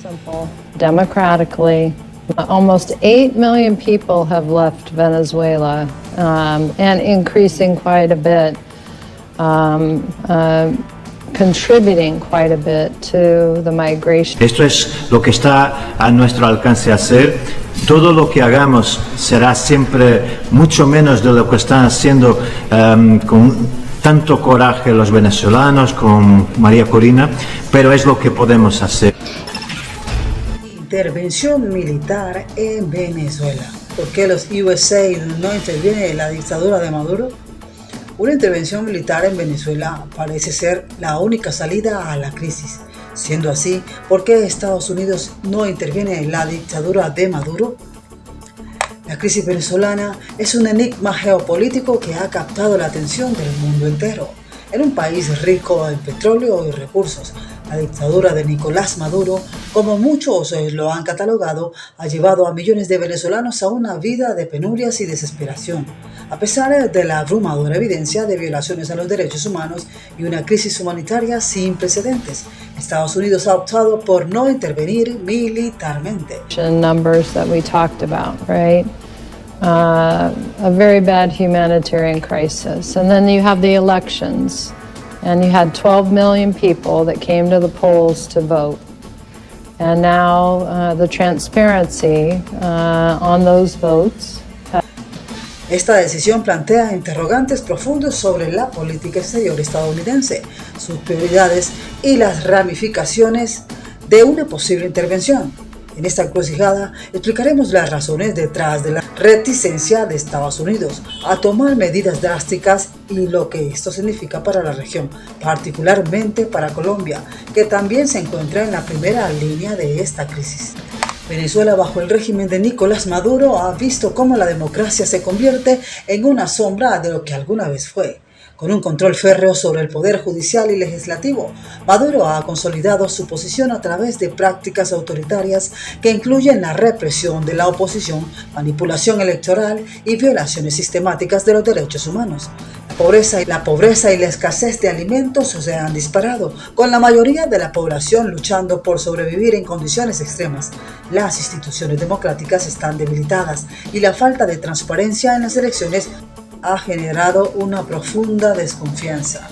simple, democratically. Almost 8 million people have left Venezuela, and increasing quite a bit, contributing quite a bit to the migration. Esto es lo que está a nuestro alcance hacer. Todo lo que hagamos será siempre mucho menos de lo que están haciendo con tanto coraje los venezolanos, con María Corina, pero es lo que podemos hacer. Intervención militar en Venezuela. ¿Por qué los USA no intervienen en la dictadura de Maduro? Una intervención militar en Venezuela parece ser la única salida a la crisis. Siendo así, ¿por qué Estados Unidos no interviene en la dictadura de Maduro? La crisis venezolana es un enigma geopolítico que ha captado la atención del mundo entero. En un país rico en petróleo y recursos, la dictadura de Nicolás Maduro, como muchos lo han catalogado, ha llevado a millones de venezolanos a una vida de penurias y desesperación. A pesar de la abrumadora evidencia de violaciones a los derechos humanos y una crisis humanitaria sin precedentes, Estados Unidos ha optado por no intervenir militarmente. Numbers that we talked about, right? A very bad humanitarian crisis. And then you have the elections, and you had 12 million people that came to the polls to vote. And now the transparency on those votes. Esta decisión plantea interrogantes profundos sobre la política exterior estadounidense, sus prioridades y las ramificaciones de una posible intervención. En esta encrucijada explicaremos las razones detrás de la reticencia de Estados Unidos a tomar medidas drásticas y lo que esto significa para la región, particularmente para Colombia, que también se encuentra en la primera línea de esta crisis. Venezuela, bajo el régimen de Nicolás Maduro, ha visto cómo la democracia se convierte en una sombra de lo que alguna vez fue. Con un control férreo sobre el poder judicial y legislativo, Maduro ha consolidado su posición a través de prácticas autoritarias que incluyen la represión de la oposición, manipulación electoral y violaciones sistemáticas de los derechos humanos. La pobreza y la escasez de alimentos se han disparado, con la mayoría de la población luchando por sobrevivir en condiciones extremas. Las instituciones democráticas están debilitadas y la falta de transparencia en las elecciones ha generado una profunda desconfianza.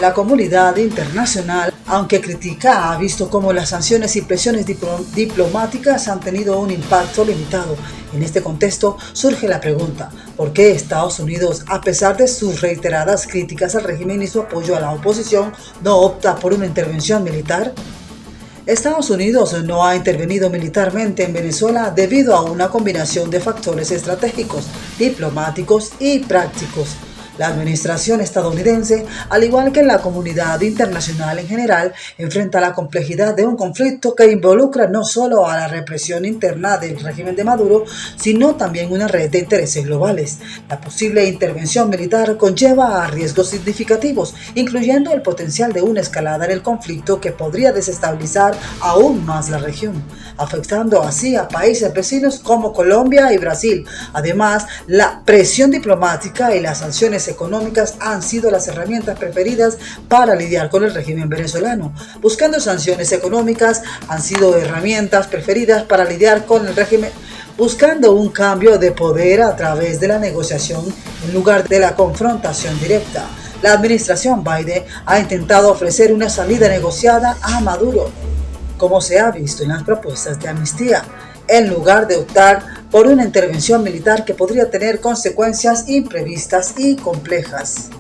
La comunidad internacional, aunque critica, ha visto cómo las sanciones y presiones diplomáticas han tenido un impacto limitado. En este contexto surge la pregunta: ¿por qué Estados Unidos, a pesar de sus reiteradas críticas al régimen y su apoyo a la oposición, no opta por una intervención militar? Estados Unidos no ha intervenido militarmente en Venezuela debido a una combinación de factores estratégicos, diplomáticos y prácticos. La administración estadounidense, al igual que la comunidad internacional en general, enfrenta la complejidad de un conflicto que involucra no solo a la represión interna del régimen de Maduro, sino también una red de intereses globales. La posible intervención militar conlleva a riesgos significativos, incluyendo el potencial de una escalada en el conflicto que podría desestabilizar aún más la región, afectando así a países vecinos como Colombia y Brasil. Además, la presión diplomática y las sanciones económicas han sido las herramientas preferidas para lidiar con el régimen venezolano. Buscando sanciones económicas han sido herramientas preferidas para lidiar con el régimen, buscando un cambio de poder a través de la negociación en lugar de la confrontación directa. La administración Biden ha intentado ofrecer una salida negociada a Maduro, como se ha visto en las propuestas de amnistía, en lugar de optar por una intervención militar que podría tener consecuencias imprevistas y complejas.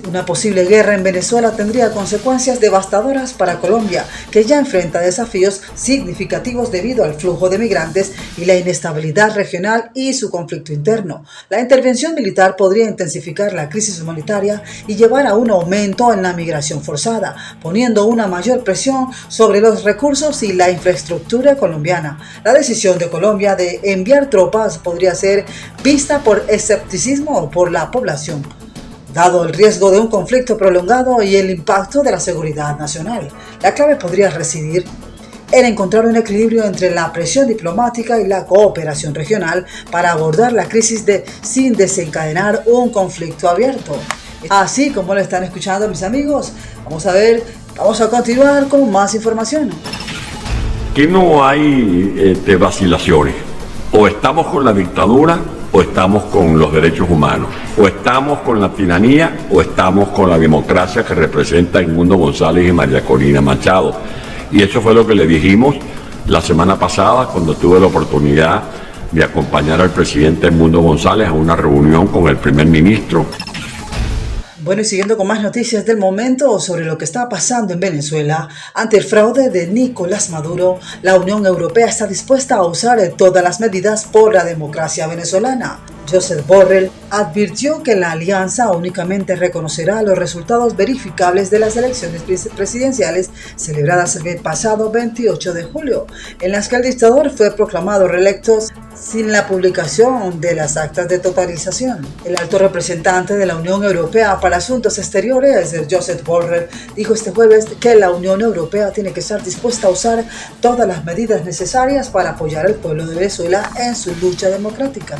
Una posible guerra en Venezuela tendría consecuencias devastadoras para Colombia, que ya enfrenta desafíos significativos debido al flujo de migrantes y la inestabilidad regional y su conflicto interno. La intervención militar podría intensificar la crisis humanitaria y llevar a un aumento en la migración forzada, poniendo una mayor presión sobre los recursos y la infraestructura colombiana. La decisión de Colombia de enviar tropas podría ser vista por escepticismo por la población, dado el riesgo de un conflicto prolongado y el impacto de la seguridad nacional. La clave podría residir en encontrar un equilibrio entre la presión diplomática y la cooperación regional para abordar la crisis sin desencadenar un conflicto abierto. Así como lo están escuchando mis amigos, vamos a continuar con más información. Aquí no hay vacilaciones. O estamos con la dictadura o estamos con los derechos humanos. O estamos con la tiranía o estamos con la democracia que representa Edmundo González y María Corina Machado. Y eso fue lo que le dijimos la semana pasada cuando tuve la oportunidad de acompañar al presidente Edmundo González a una reunión con el primer ministro. Bueno, y siguiendo con más noticias del momento sobre lo que está pasando en Venezuela, ante el fraude de Nicolás Maduro, la Unión Europea está dispuesta a usar todas las medidas por la democracia venezolana. Josep Borrell advirtió que la alianza únicamente reconocerá los resultados verificables de las elecciones presidenciales celebradas el pasado 28 de julio, en las que el dictador fue proclamado reelecto sin la publicación de las actas de totalización. El alto representante de la Unión Europea para Asuntos Exteriores, Josep Borrell, dijo este jueves que la Unión Europea tiene que estar dispuesta a usar todas las medidas necesarias para apoyar al pueblo de Venezuela en su lucha democrática.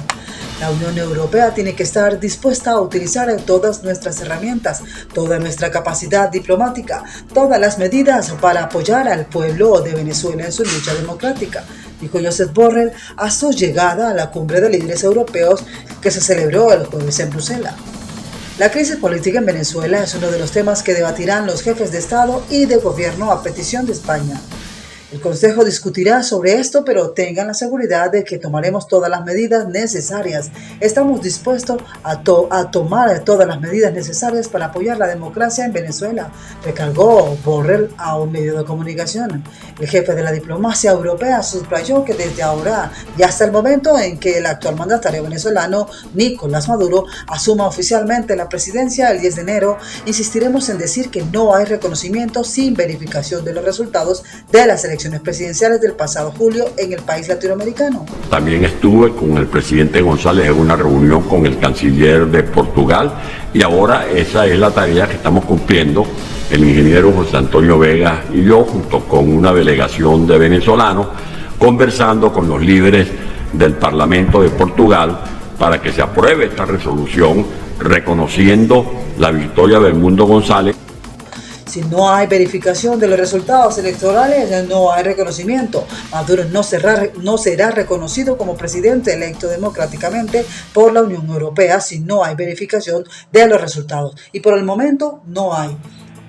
La Unión Europea tiene que estar dispuesta a utilizar todas nuestras herramientas, toda nuestra capacidad diplomática, todas las medidas para apoyar al pueblo de Venezuela en su lucha democrática, dijo Josep Borrell a su llegada a la cumbre de líderes europeos que se celebró el jueves en Bruselas. La crisis política en Venezuela es uno de los temas que debatirán los jefes de Estado y de Gobierno a petición de España. El Consejo discutirá sobre esto, pero tengan la seguridad de que tomaremos todas las medidas necesarias. Estamos dispuestos a tomar todas las medidas necesarias para apoyar la democracia en Venezuela, recalcó Borrell a un medio de comunicación. El jefe de la diplomacia europea subrayó que desde ahora y hasta el momento en que el actual mandatario venezolano, Nicolás Maduro, asuma oficialmente la presidencia el 10 de enero, insistiremos en decir que no hay reconocimiento sin verificación de los resultados de las elecciones presidenciales del pasado julio en el país latinoamericano. También estuve con el presidente González en una reunión con el canciller de Portugal y ahora esa es la tarea que estamos cumpliendo el ingeniero José Antonio Vega y yo, junto con una delegación de venezolanos, conversando con los líderes del Parlamento de Portugal para que se apruebe esta resolución reconociendo la victoria de Edmundo González. Si no hay verificación de los resultados electorales, no hay reconocimiento. Maduro no será reconocido como presidente electo democráticamente por la Unión Europea si no hay verificación de los resultados. Y por el momento no hay.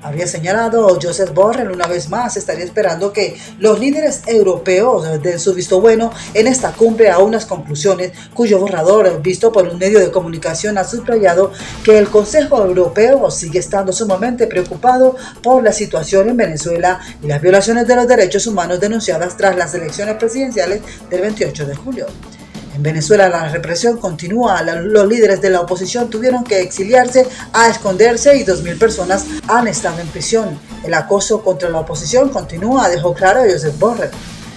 Habría señalado Josep Borrell. Una vez más estaría esperando que los líderes europeos den su visto bueno en esta cumbre a unas conclusiones cuyo borrador, visto por un medio de comunicación, ha subrayado que el Consejo Europeo sigue estando sumamente preocupado por la situación en Venezuela y las violaciones de los derechos humanos denunciadas tras las elecciones presidenciales del 28 de julio. En Venezuela la represión continúa, los líderes de la oposición tuvieron que exiliarse a esconderse y 2.000 personas han estado en prisión. El acoso contra la oposición continúa, dejó claro Josep Borrell.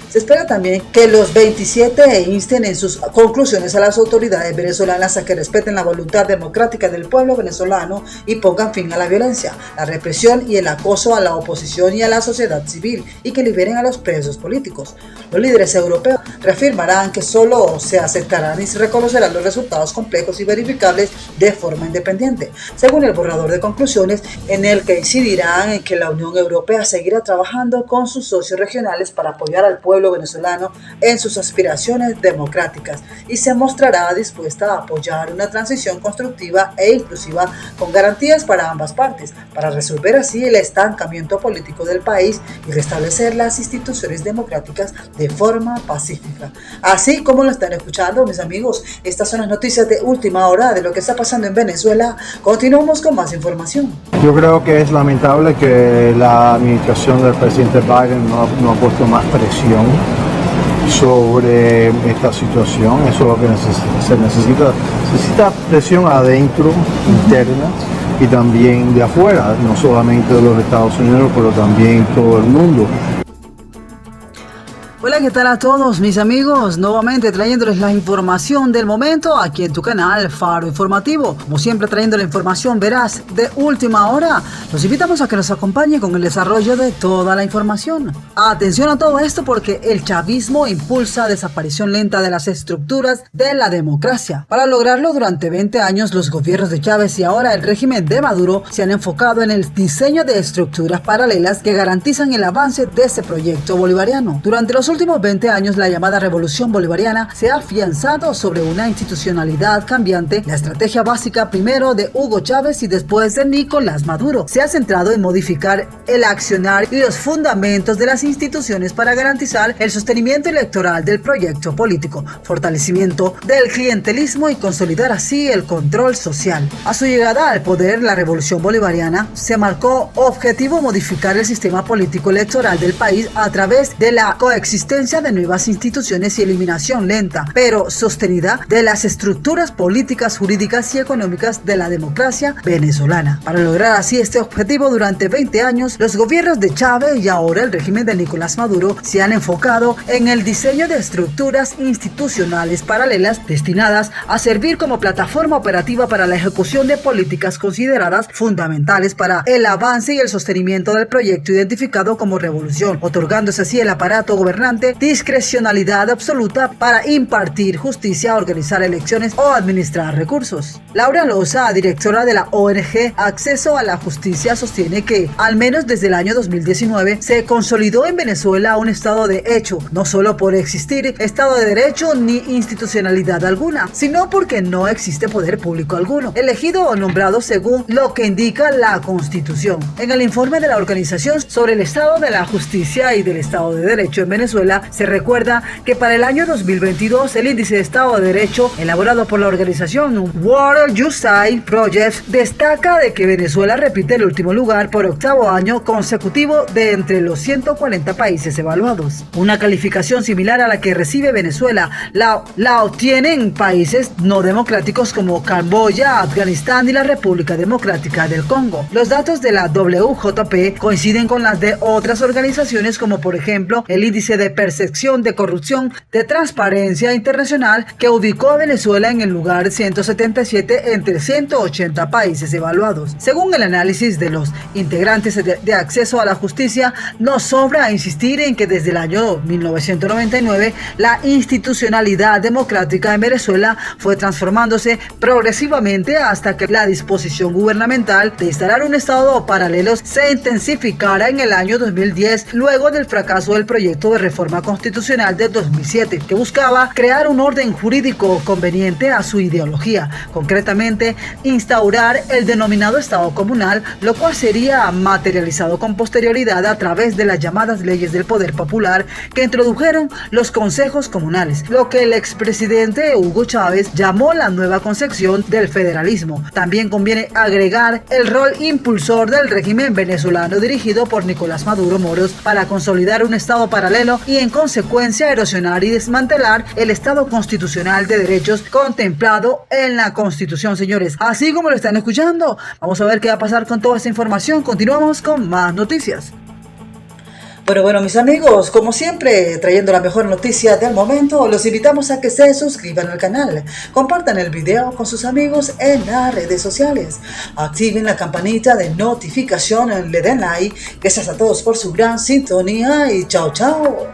Se espera también que los 27 insten en sus conclusiones a las autoridades venezolanas a que respeten la voluntad democrática del pueblo venezolano y pongan fin a la violencia, la represión y el acoso a la oposición y a la sociedad civil y que liberen a los presos políticos. Los líderes europeos reafirmarán que solo se aceptarán y se reconocerán los resultados complejos y verificables de forma independiente, según el borrador de conclusiones en el que incidirán en que la Unión Europea seguirá trabajando con sus socios regionales para apoyar al pueblo venezolano en sus aspiraciones democráticas y se mostrará dispuesta a apoyar una transición constructiva e inclusiva con garantías para ambas partes, para resolver así el estancamiento político del país y restablecer las instituciones democráticas de forma pacífica. Así como lo están escuchando, mis amigos, estas son las noticias de última hora de lo que está pasando en Venezuela. Continuamos con más información. Yo creo que es lamentable que la administración del presidente Biden no ha puesto más presión sobre esta situación. Eso es lo que se necesita. Necesita presión adentro, interna y también de afuera, no solamente de los Estados Unidos, pero también todo el mundo. Hola, ¿qué tal a todos mis amigos? Nuevamente trayéndoles la información del momento aquí en tu canal Faro Informativo. Como siempre trayendo la información veraz de última hora, los invitamos a que nos acompañen con el desarrollo de toda la información. Atención a todo esto porque el chavismo impulsa desaparición lenta de las estructuras de la democracia. Para lograrlo, durante 20 años los gobiernos de Chávez y ahora el régimen de Maduro se han enfocado en el diseño de estructuras paralelas que garantizan el avance de ese proyecto bolivariano. Durante los últimos 20 años, la llamada revolución bolivariana se ha afianzado sobre una institucionalidad cambiante. La estrategia básica primero de Hugo Chávez y después de Nicolás Maduro se ha centrado en modificar el accionar y los fundamentos de las instituciones para garantizar el sostenimiento electoral del proyecto político, fortalecimiento del clientelismo y consolidar así el control social. A su llegada al poder, la revolución bolivariana se marcó objetivo modificar el sistema político electoral del país a través de la coexistencia de nuevas instituciones y eliminación lenta, pero sostenida, de las estructuras políticas, jurídicas y económicas de la democracia venezolana. Para lograr así este objetivo, durante 20 años, los gobiernos de Chávez y ahora el régimen de Nicolás Maduro se han enfocado en el diseño de estructuras institucionales paralelas destinadas a servir como plataforma operativa para la ejecución de políticas consideradas fundamentales para el avance y el sostenimiento del proyecto identificado como revolución, otorgándose así el aparato gobernante discrecionalidad absoluta para impartir justicia, organizar elecciones o administrar recursos. Laura Loza, directora de la ONG Acceso a la Justicia, sostiene que, al menos desde el año 2019, se consolidó en Venezuela un Estado de hecho, no solo por existir Estado de Derecho ni institucionalidad alguna, sino porque no existe poder público alguno, elegido o nombrado según lo que indica la Constitución. En el informe de la organización sobre el Estado de la Justicia y del Estado de Derecho en Venezuela, se recuerda que para el año 2022 el índice de Estado de Derecho elaborado por la organización World Justice Project destaca de que Venezuela repite el último lugar por 8º año consecutivo de entre los 140 países evaluados. Una calificación similar a la que recibe Venezuela la obtienen países no democráticos como Camboya, Afganistán y la República Democrática del Congo. Los datos de la WJP coinciden con las de otras organizaciones como por ejemplo el índice de percepción de corrupción de Transparencia Internacional, que ubicó a Venezuela en el lugar 177 entre 180 países evaluados. Según el análisis de los integrantes de Acceso a la Justicia, no sobra insistir en que desde el año 1999 la institucionalidad democrática en Venezuela fue transformándose progresivamente hasta que la disposición gubernamental de instalar un estado paralelo se intensificara en el año 2010, luego del fracaso del proyecto de reforma constitucional de 2007, que buscaba crear un orden jurídico conveniente a su ideología, concretamente instaurar el denominado Estado comunal, lo cual sería materializado con posterioridad a través de las llamadas leyes del poder popular que introdujeron los consejos comunales, lo que el expresidente Hugo Chávez llamó la nueva concepción del federalismo. También conviene agregar el rol impulsor del régimen venezolano dirigido por Nicolás Maduro Moros para consolidar un Estado paralelo y en consecuencia erosionar y desmantelar el Estado constitucional de derechos contemplado en la Constitución, señores. Así como lo están escuchando, vamos a ver qué va a pasar con toda esta información. Continuamos con más noticias. Bueno, mis amigos, como siempre, trayendo la mejor noticia del momento, los invitamos a que se suscriban al canal, compartan el video con sus amigos en las redes sociales, activen la campanita de notificación, le den like. Gracias a todos por su gran sintonía y chao.